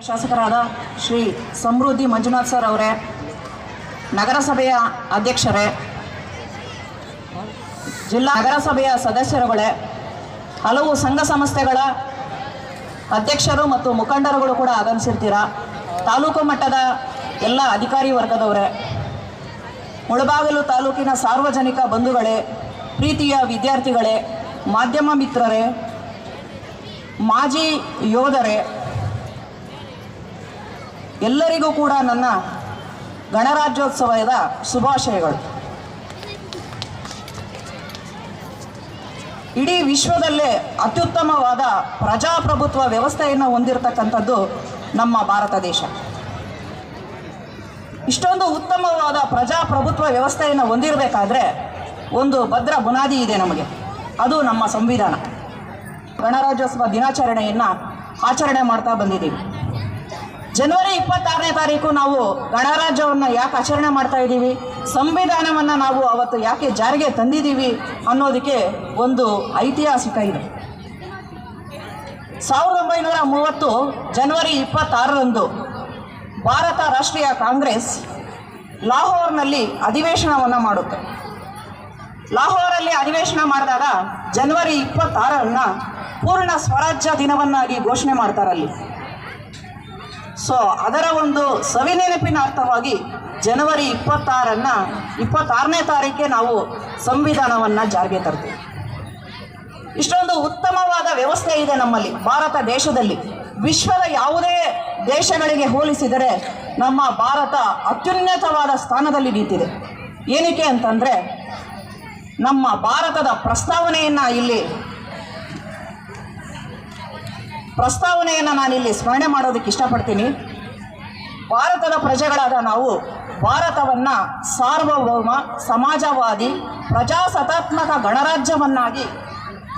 ಶಾಸಕರಾದ ಶ್ರೀ ಸಮೃದ್ಧಿ ಮಂಜುನಾಥ್ ಸರ್ ಅವರೇ, ನಗರಸಭೆಯ ಅಧ್ಯಕ್ಷರೇ, ಜಿಲ್ಲಾ ನಗರಸಭೆಯ ಸದಸ್ಯರುಗಳೇ, ಹಲವು ಸಂಘ ಸಂಸ್ಥೆಗಳ ಅಧ್ಯಕ್ಷರು ಮತ್ತು ಮುಖಂಡರುಗಳು ಕೂಡ ಆಗಮಿಸಿರ್ತೀರ, ತಾಲೂಕು ಮಟ್ಟದ ಎಲ್ಲ ಅಧಿಕಾರಿ ವರ್ಗದವರೇ, ಮುಳಬಾಗಿಲು ತಾಲೂಕಿನ ಸಾರ್ವಜನಿಕ ಬಂಧುಗಳೇ, ಪ್ರೀತಿಯ ವಿದ್ಯಾರ್ಥಿಗಳೇ, ಮಾಧ್ಯಮ ಮಿತ್ರರೇ, ಮಾಜಿ ಯೋಧರೇ, ಎಲ್ಲರಿಗೂ ಕೂಡ ನನ್ನ ಗಣರಾಜ್ಯೋತ್ಸವದ ಶುಭಾಶಯಗಳು. ಇಡೀ ವಿಶ್ವದಲ್ಲೇ ಅತ್ಯುತ್ತಮವಾದ ಪ್ರಜಾಪ್ರಭುತ್ವ ವ್ಯವಸ್ಥೆಯನ್ನು ಹೊಂದಿರತಕ್ಕಂಥದ್ದು ನಮ್ಮ ಭಾರತ ದೇಶ. ಇಷ್ಟೊಂದು ಉತ್ತಮವಾದ ಪ್ರಜಾಪ್ರಭುತ್ವ ವ್ಯವಸ್ಥೆಯನ್ನು ಹೊಂದಿರಬೇಕಾದ್ರೆ ಒಂದು ಭದ್ರ ಬುನಾದಿ ಇದೆ ನಮಗೆ, ಅದು ನಮ್ಮ ಸಂವಿಧಾನ. ಗಣರಾಜ್ಯೋತ್ಸವ ದಿನಾಚರಣೆಯನ್ನು ಆಚರಣೆ ಮಾಡ್ತಾ ಬಂದಿದ್ದೀವಿ. ಜನವರಿ 26ನೇ ತಾರೀಕು ನಾವು ಗಣರಾಜ್ಯವನ್ನು ಯಾಕೆ ಆಚರಣೆ ಮಾಡ್ತಾ ಇದ್ದೀವಿ, ಸಂವಿಧಾನವನ್ನು ನಾವು ಅವತ್ತು ಯಾಕೆ ಜಾರಿಗೆ ತಂದಿದ್ದೀವಿ ಅನ್ನೋದಕ್ಕೆ ಒಂದು ಐತಿಹಾಸಿಕ ಇದೆ. 1930 ಜನವರಿ 26ರಂದು ಭಾರತ ರಾಷ್ಟ್ರೀಯ ಕಾಂಗ್ರೆಸ್ ಲಾಹೋರ್ನಲ್ಲಿ ಅಧಿವೇಶನವನ್ನು ಮಾಡುತ್ತೆ. ಲಾಹೋರಲ್ಲಿ ಅಧಿವೇಶನ ಮಾಡಿದಾಗ ಜನವರಿ 26ರನ್ನು ಪೂರ್ಣ ಸ್ವರಾಜ್ಯ ದಿನವನ್ನಾಗಿ ಘೋಷಣೆ ಮಾಡ್ತಾರಲ್ಲಿ. ಸೊ ಅದರ ಒಂದು ಸವಿನೆನಪಿನ ಅರ್ಥವಾಗಿ ಜನವರಿ 26ನೇ ತಾರೀಕೆ ನಾವು ಸಂವಿಧಾನವನ್ನು ಜಾರಿಗೆ ತರ್ತೀವಿ. ಇಷ್ಟೊಂದು ಉತ್ತಮವಾದ ವ್ಯವಸ್ಥೆ ಇದೆ ನಮ್ಮಲ್ಲಿ ಭಾರತ ದೇಶದಲ್ಲಿ. ವಿಶ್ವದ ಯಾವುದೇ ದೇಶಗಳಿಗೆ ಹೋಲಿಸಿದರೆ ನಮ್ಮ ಭಾರತ ಅತ್ಯುನ್ನತವಾದ ಸ್ಥಾನದಲ್ಲಿ ನಿಂತಿದೆ. ಏನಕ್ಕೆ ಅಂತಂದರೆ ನಮ್ಮ ಭಾರತದ ಪ್ರಸ್ತಾವನೆಯನ್ನು ನಾನಿಲ್ಲಿ ಸ್ಮರಣೆ ಮಾಡೋದಕ್ಕೆ ಇಷ್ಟಪಡ್ತೀನಿ. ಭಾರತದ ಪ್ರಜೆಗಳಾದ ನಾವು ಭಾರತವನ್ನು ಸಾರ್ವಭೌಮ ಸಮಾಜವಾದಿ ಪ್ರಜಾಸತ್ತಾತ್ಮಕ ಗಣರಾಜ್ಯವನ್ನಾಗಿ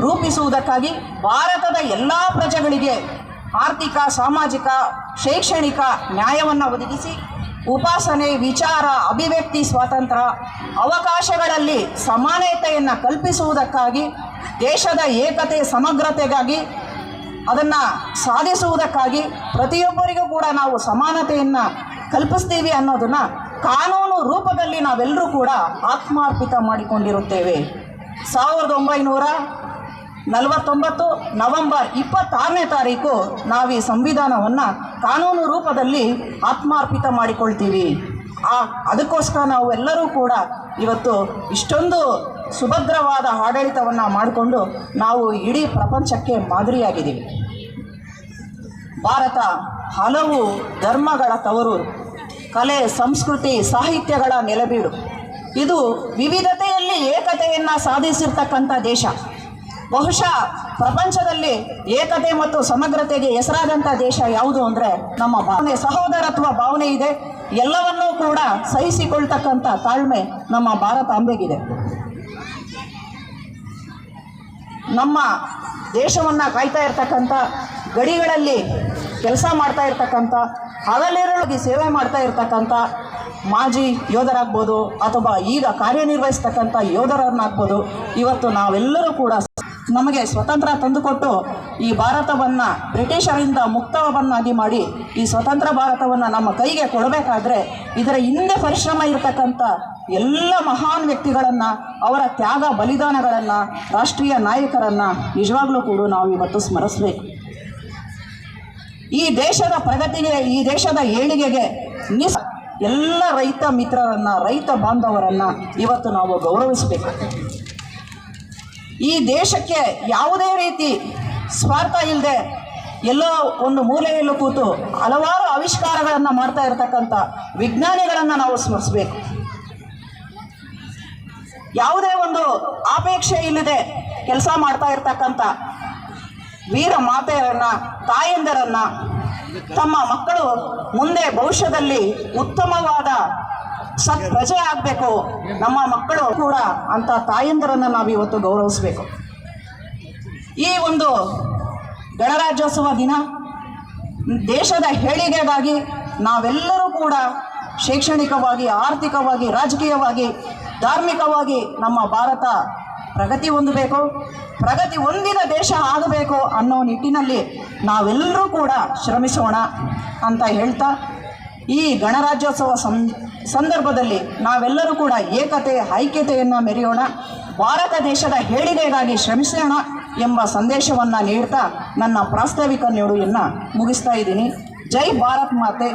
ರೂಪಿಸುವುದಕ್ಕಾಗಿ ಭಾರತದ ಎಲ್ಲ ಪ್ರಜೆಗಳಿಗೆ ಆರ್ಥಿಕ, ಸಾಮಾಜಿಕ, ಶೈಕ್ಷಣಿಕ ನ್ಯಾಯವನ್ನು ಒದಗಿಸಿ ಉಪಾಸನೆ, ವಿಚಾರ, ಅಭಿವ್ಯಕ್ತಿ ಸ್ವಾತಂತ್ರ್ಯ, ಅವಕಾಶಗಳಲ್ಲಿ ಸಮಾನತೆಯನ್ನು ಕಲ್ಪಿಸುವುದಕ್ಕಾಗಿ, ದೇಶದ ಏಕತೆ ಸಮಗ್ರತೆಗಾಗಿ, ಅದನ್ನು ಸಾಧಿಸುವುದಕ್ಕಾಗಿ ಪ್ರತಿಯೊಬ್ಬರಿಗೂ ಕೂಡ ನಾವು ಸಮಾನತೆಯನ್ನು ಕಲ್ಪಿಸ್ತೀವಿ ಅನ್ನೋದನ್ನು ಕಾನೂನು ರೂಪದಲ್ಲಿ ನಾವೆಲ್ಲರೂ ಕೂಡ ಆತ್ಮಾರ್ಪಿತ ಮಾಡಿಕೊಂಡಿರುತ್ತೇವೆ. 1949 ನವೆಂಬರ್ 26ನೇ ತಾರೀಕು ನಾವು ಈ ಸಂವಿಧಾನವನ್ನು ಕಾನೂನು ರೂಪದಲ್ಲಿ ಆತ್ಮಾರ್ಪಿತ ಮಾಡಿಕೊಳ್ತೀವಿ. ಅದಕ್ಕೋಸ್ಕರ ನಾವು ಎಲ್ಲರೂ ಕೂಡ ಇವತ್ತು ಇಷ್ಟೊಂದು ಸುಭದ್ರವಾದ ಆಡಳಿತವನ್ನು ಮಾಡಿಕೊಂಡು ನಾವು ಇಡೀ ಪ್ರಪಂಚಕ್ಕೆ ಮಾದರಿಯಾಗಿದ್ದೀವಿ. ಭಾರತ ಹಲವು ಧರ್ಮಗಳ ತವರೂರು, ಕಲೆ, ಸಂಸ್ಕೃತಿ, ಸಾಹಿತ್ಯಗಳ ನೆಲೆಬೀಡು. ಇದು ವಿವಿಧತೆಯಲ್ಲಿ ಏಕತೆಯನ್ನು ಸಾಧಿಸಿರ್ತಕ್ಕಂಥ ದೇಶ. ಬಹುಶಃ ಪ್ರಪಂಚದಲ್ಲಿ ಏಕತೆ ಮತ್ತು ಸಮಗ್ರತೆಗೆ ಹೆಸರಾದಂಥ ದೇಶ ಯಾವುದು ಅಂದರೆ ನಮ್ಮ ಭಾವನೆ, ಸಹೋದರತ್ವ ಭಾವನೆ ಇದೆ. ಎಲ್ಲವನ್ನೂ ಕೂಡ ಸಹಿಸಿಕೊಳ್ತಕ್ಕಂಥ ತಾಳ್ಮೆ ನಮ್ಮ ಭಾರತಾಂಬೆಗಿದೆ. ನಮ್ಮ ದೇಶವನ್ನು ಕಾಯ್ತಾ ಇರ್ತಕ್ಕಂಥ, ಗಡಿಗಳಲ್ಲಿ ಕೆಲಸ ಮಾಡ್ತಾ ಇರ್ತಕ್ಕಂಥ, ಹಗಲಿರುಳಾಗಿ ಸೇವೆ ಮಾಡ್ತಾ ಇರ್ತಕ್ಕಂಥ ಮಾಜಿ ಯೋಧರಾಗ್ಬೋದು ಅಥವಾ ಈಗ ಕಾರ್ಯನಿರ್ವಹಿಸ್ತಕ್ಕಂಥ ಯೋಧರನ್ನಾಗ್ಬೋದು, ಇವತ್ತು ನಾವೆಲ್ಲರೂ ಕೂಡ ನಮಗೆ ಸ್ವತಂತ್ರ ತಂದುಕೊಟ್ಟು ಈ ಭಾರತವನ್ನು ಬ್ರಿಟಿಷರಿಂದ ಮುಕ್ತವನ್ನಾಗಿ ಮಾಡಿ ಈ ಸ್ವತಂತ್ರ ಭಾರತವನ್ನು ನಮ್ಮ ಕೈಗೆ ಕೊಡಬೇಕಾದ್ರೆ ಇದರ ಹಿಂದೆ ಪರಿಶ್ರಮ ಇರತಕ್ಕಂಥ ಎಲ್ಲ ಮಹಾನ್ ವ್ಯಕ್ತಿಗಳನ್ನು, ಅವರ ತ್ಯಾಗ ಬಲಿದಾನಗಳನ್ನು, ರಾಷ್ಟ್ರೀಯ ನಾಯಕರನ್ನು ನಿಜವಾಗ್ಲೂ ಕೂಡ ನಾವು ಇವತ್ತು ಸ್ಮರಿಸಬೇಕು. ಈ ದೇಶದ ಪ್ರಗತಿಗೆ, ಈ ದೇಶದ ಏಳಿಗೆಗೆ ಎಲ್ಲ ರೈತ ಮಿತ್ರರನ್ನು, ರೈತ ಬಾಂಧವರನ್ನು ಇವತ್ತು ನಾವು ಗೌರವಿಸಬೇಕು. ಈ ದೇಶಕ್ಕೆ ಯಾವುದೇ ರೀತಿ ಸ್ವಾರ್ಥ ಇಲ್ಲದೆ ಎಲ್ಲೋ ಒಂದು ಮೂಲೆಯಲ್ಲೂ ಕೂತು ಹಲವಾರು ಆವಿಷ್ಕಾರಗಳನ್ನು ಮಾಡ್ತಾ ಇರತಕ್ಕಂಥ ವಿಜ್ಞಾನಿಗಳನ್ನು ನಾವು ಸ್ಮರಿಸಬೇಕು. ಯಾವುದೇ ಒಂದು ಆಪೇಕ್ಷೆ ಇಲ್ಲದೆ ಕೆಲಸ ಮಾಡ್ತಾ ಇರ್ತಕ್ಕಂಥ ವೀರ ಮಾತೆಯರನ್ನು, ತಾಯಂದಿರನ್ನು, ತಮ್ಮ ಮಕ್ಕಳು ಮುಂದೆ ಭವಿಷ್ಯದಲ್ಲಿ ಉತ್ತಮವಾದ ಪ್ರಜೆ ಆಗಬೇಕು, ನಮ್ಮ ಮಕ್ಕಳು ಕೂಡ ಅಂಥ ತಾಯಂದಿರನ್ನು ನಾವು ಇವತ್ತು ಗೌರವಿಸಬೇಕು. ಈ ಒಂದು ಗಣರಾಜ್ಯೋತ್ಸವ ದಿನ ದೇಶದ ಏಳಿಗೆಗಾಗಿ ನಾವೆಲ್ಲರೂ ಕೂಡ ಶೈಕ್ಷಣಿಕವಾಗಿ, ಆರ್ಥಿಕವಾಗಿ, ರಾಜಕೀಯವಾಗಿ, ಧಾರ್ಮಿಕವಾಗಿ ನಮ್ಮ ಭಾರತ ಪ್ರಗತಿ ಹೊಂದಬೇಕು, ಪ್ರಗತಿ ಹೊಂದಿದ ದೇಶ ಆಗಬೇಕು ಅನ್ನೋ ನಿಟ್ಟಿನಲ್ಲಿ ನಾವೆಲ್ಲರೂ ಕೂಡ ಶ್ರಮಿಸೋಣ ಅಂತ ಹೇಳ್ತಾ, ಈ ಗಣರಾಜ್ಯೋತ್ಸವ ಸಂದರ್ಭದಲ್ಲಿ ನಾವೆಲ್ಲರೂ ಕೂಡ ಏಕತೆ ಐಕ್ಯತೆಯನ್ನು ಮೆರೆಯೋಣ, ಭಾರತ ದೇಶದ ಏಳಿಗೆಗಾಗಿ ಶ್ರಮಿಸೋಣ ಎಂಬ ಸಂದೇಶವನ್ನು ನೀಡ್ತಾ ನನ್ನ ಪ್ರಾಸ್ತಾವಿಕ ನುಡಿಯನ್ನು ಮುಗಿಸ್ತಾ ಇದ್ದೀನಿ. ಜೈ ಭಾರತ್ ಮಾತೆ.